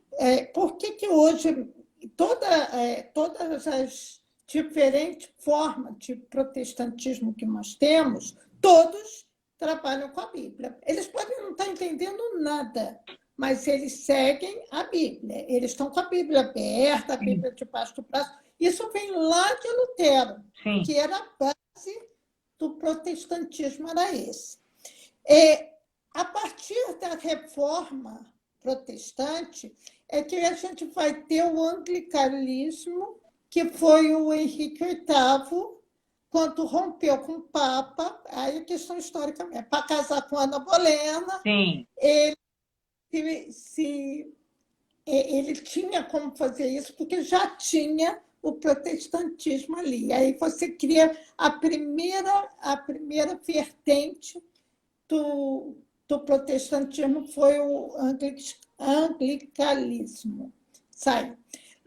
por que hoje todas as diferentes formas de protestantismo que nós temos, todos trabalham com a Bíblia. Eles podem não estar entendendo nada, mas eles seguem a Bíblia. Eles estão com a Bíblia aberta, a Bíblia debaixo do braço. Isso vem lá de Lutero, Sim. que era a base do protestantismo, era esse. A partir da reforma protestante, é que a gente vai ter o anglicanismo, que foi o Henrique VIII, quando rompeu com o Papa, aí é questão histórica mesmo, para casar com Ana Bolena. Sim. Ele tinha como fazer isso, porque já tinha o protestantismo ali. Aí você cria a primeira vertente do protestantismo, foi o anglicanismo. Sabe?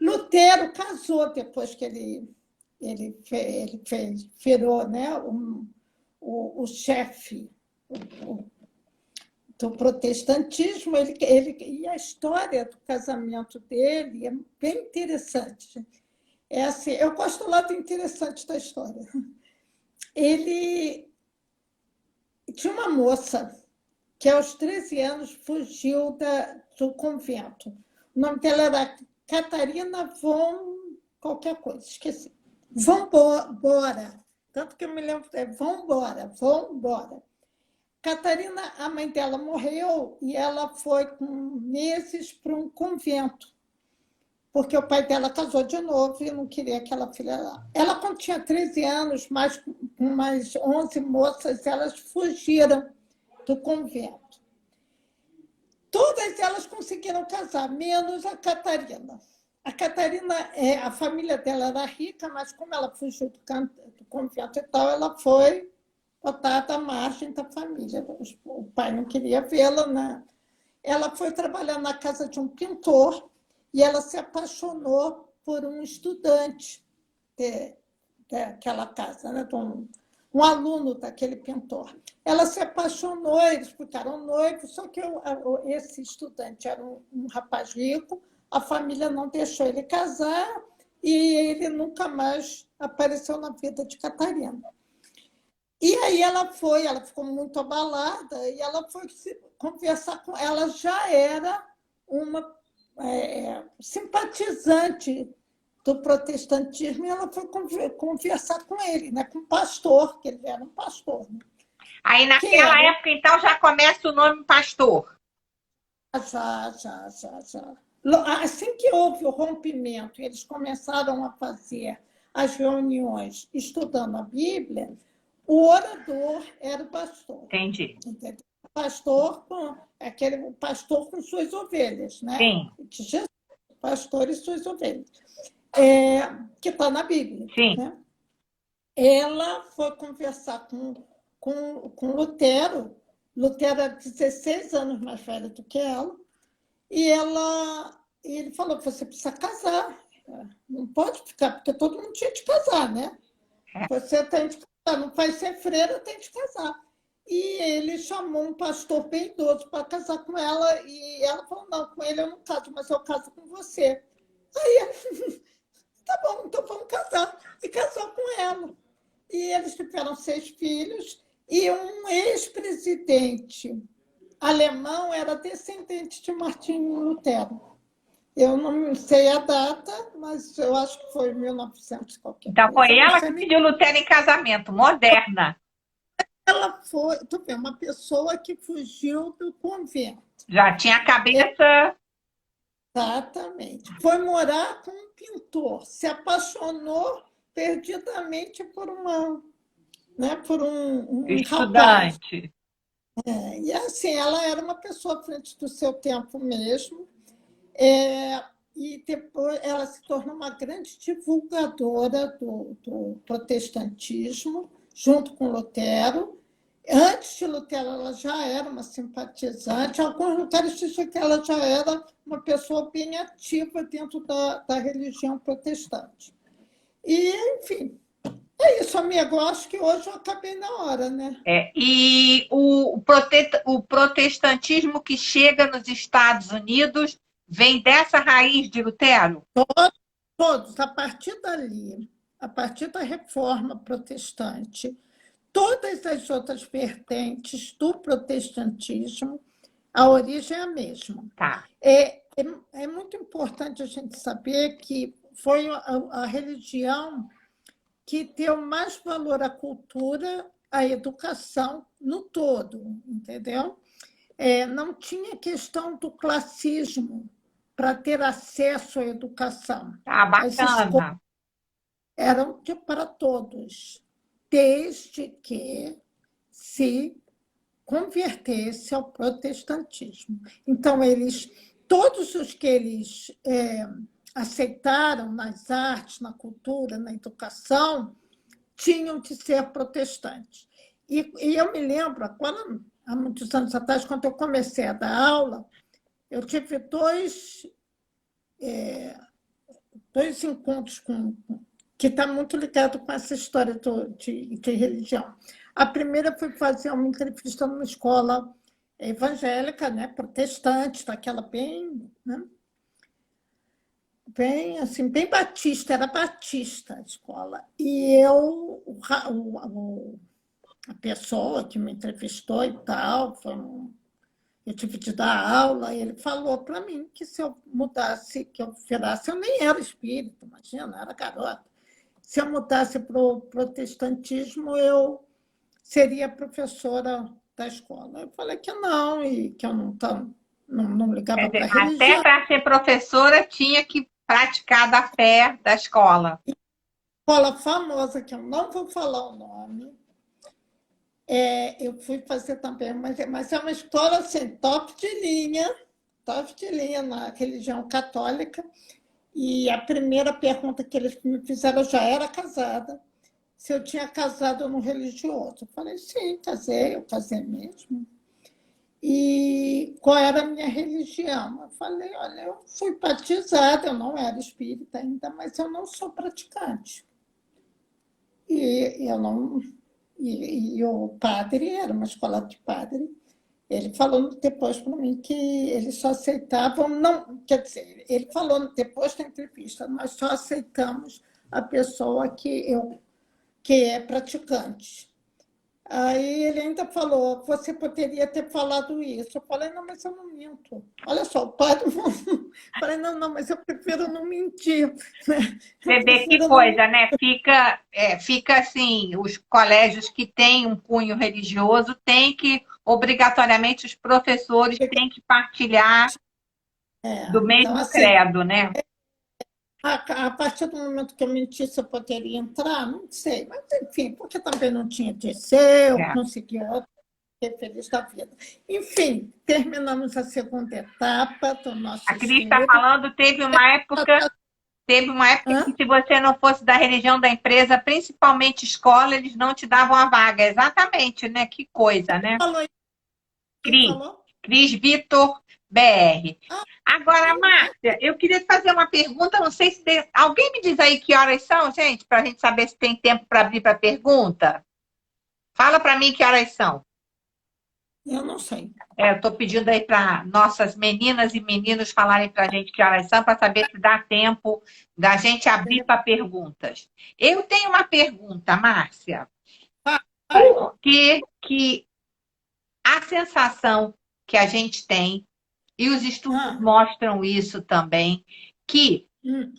Lutero casou depois que ele virou, né, o chefe do protestantismo. E a história do casamento dele é bem interessante. Assim, eu gosto do lado interessante da história. Ele tinha uma moça que, aos 13 anos, fugiu do convento. O nome dela era Catarina von qualquer coisa, esqueci. Vambora. Tanto que eu me lembro, vambora. Catarina, a mãe dela morreu e ela foi com meses para um convento, porque o pai dela casou de novo e não queria aquela filha lá. Ela, quando tinha 13 anos, mais 11 moças, elas fugiram do convento. Todas elas conseguiram casar, menos a Catarina. A Catarina, a família dela era rica, mas como ela fugiu do convento e tal, ela foi botada à margem da família. O pai não queria vê-la, né? Ela foi trabalhar na casa de um pintor e ela se apaixonou por um estudante daquela casa, né? Um aluno daquele pintor. Ela se apaixonou, eles ficaram noivos, só que esse estudante era um rapaz rico, a família não deixou ele casar e ele nunca mais apareceu na vida de Catarina. E aí ela ficou muito abalada e ela foi conversar com ela. Já era uma simpatizante do protestantismo e ela foi conversar com ele, né, com o pastor, que ele era um pastor. Né? Aí, naquela época, então, já começa o nome pastor. Já. Assim que houve o rompimento, eles começaram a fazer as reuniões estudando a Bíblia, o orador era o pastor. Entendi. Entendeu? O pastor com suas ovelhas, né? Sim. Jesus, pastor e suas ovelhas. Que está na Bíblia. Sim. Né? Ela foi conversar com Lutero. Lutero era 16 anos mais velho do que ela. E ele falou: você precisa casar. Não pode ficar, porque todo mundo tinha de casar, né? Você tem de casar, não vai ser freira, tem de casar. E ele chamou um pastor bem idoso para casar com ela, e ela falou: não, com ele eu não caso, mas eu caso com você. Aí, tá bom, então vamos casar. E casou com ela. E eles tiveram 6 filhos, e um ex-presidente alemão era descendente de Martinho Lutero. Eu não sei a data, mas eu acho que foi 1900 qualquer Então, coisa. foi ela que pediu Lutero em casamento, moderna. Ela foi, tu vê, uma pessoa que fugiu do convento. Já tinha a cabeça... Exatamente. Foi morar com um pintor, se apaixonou perdidamente por um rapaz. estudante. E assim, ela era uma pessoa à frente do seu tempo mesmo. E depois ela se tornou uma grande divulgadora do protestantismo, junto com Lutero. Antes de Lutero, ela já era uma simpatizante. Alguns lugares dizem que ela já era uma pessoa bem ativa dentro da religião protestante. E, enfim, é isso, amigo. Eu acho que hoje eu acabei na hora, né? E o protestantismo que chega nos Estados Unidos vem dessa raiz de Lutero? Todos, a partir dali, a partir da reforma protestante, todas as outras vertentes do protestantismo, a origem é a mesma. Tá. É muito importante a gente saber que foi a religião que deu mais valor à cultura, à educação no todo, entendeu? Não tinha questão do classismo para ter acesso à educação. Tá, As escolas bacana. eram para todos, desde que se convertesse ao protestantismo. Então, todos os que eles aceitaram nas artes, na cultura, na educação, tinham de ser protestantes. E eu me lembro, agora, há muitos anos atrás, quando eu comecei a dar aula, eu tive dois encontros que está muito ligado com essa história de religião. A primeira foi fazer uma entrevista numa escola evangélica, né, protestante, daquela bem, né, bem, assim, bem batista, era batista a escola. E a pessoa que me entrevistou e tal, eu tive de dar aula, e ele falou para mim que se eu mudasse, que eu virasse, eu nem era espírita, imagina, era garota. Se eu mudasse para o protestantismo, eu seria professora da escola. Eu falei que não, e que eu não ligava para a religião. Até para ser professora tinha que praticar da fé da escola. Escola famosa, que eu não vou falar o nome, eu fui fazer também, mas é uma escola assim, top de linha na religião católica. E a primeira pergunta que eles me fizeram, eu já era casada, se eu tinha casado no religioso. Eu falei, sim, eu casei mesmo. E qual era a minha religião? Eu falei, olha, eu fui batizada, eu não era espírita ainda, mas eu não sou praticante. E o padre, era uma escola de padre, ele falou depois para mim que eles só aceitavam, não, quer dizer, ele falou depois da entrevista, nós só aceitamos a pessoa que é praticante. Aí ele ainda falou, você poderia ter falado isso. Eu falei, não, mas eu não minto. Olha só, o padre falou, falei, não, mas eu prefiro não mentir. Você vê que coisa, né? Fica assim, os colégios que têm um cunho religioso têm que, obrigatoriamente, os professores têm que partilhar do mesmo então, assim, credo, né? A partir do momento que eu mentisse, eu poderia entrar? Não sei, mas enfim, porque também não tinha de ser, eu consegui ser feliz da vida. Enfim, terminamos a segunda etapa do nosso A Cris está falando, teve uma época que se você não fosse da religião da empresa, principalmente escola, eles não te davam a vaga. Exatamente, né? Que coisa, né? Cris Vitor BR. Agora, Márcia, eu queria te fazer uma pergunta, não sei se alguém me diz aí que horas são, gente, para a gente saber se tem tempo para abrir para pergunta. Fala para mim que horas são. Eu não sei. Eu estou pedindo aí para nossas meninas e meninos falarem para a gente que horas são, para saber se dá tempo da gente abrir para perguntas. Eu tenho uma pergunta, Márcia. Por que a sensação que a gente tem, e os estudos mostram isso também, que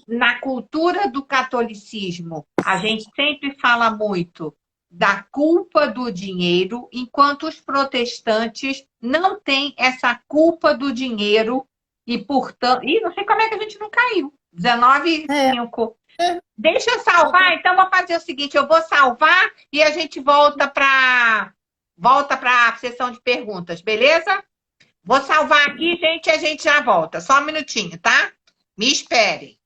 na cultura do catolicismo a gente sempre fala muito da culpa do dinheiro, enquanto os protestantes não têm essa culpa do dinheiro e, portanto... não sei como é que a gente não caiu. 19,5. Deixa eu salvar, então vou fazer o seguinte, eu vou salvar e a gente volta para a sessão de perguntas, beleza? Vou salvar aqui, gente, e a gente já volta. Só um minutinho, tá? Me esperem.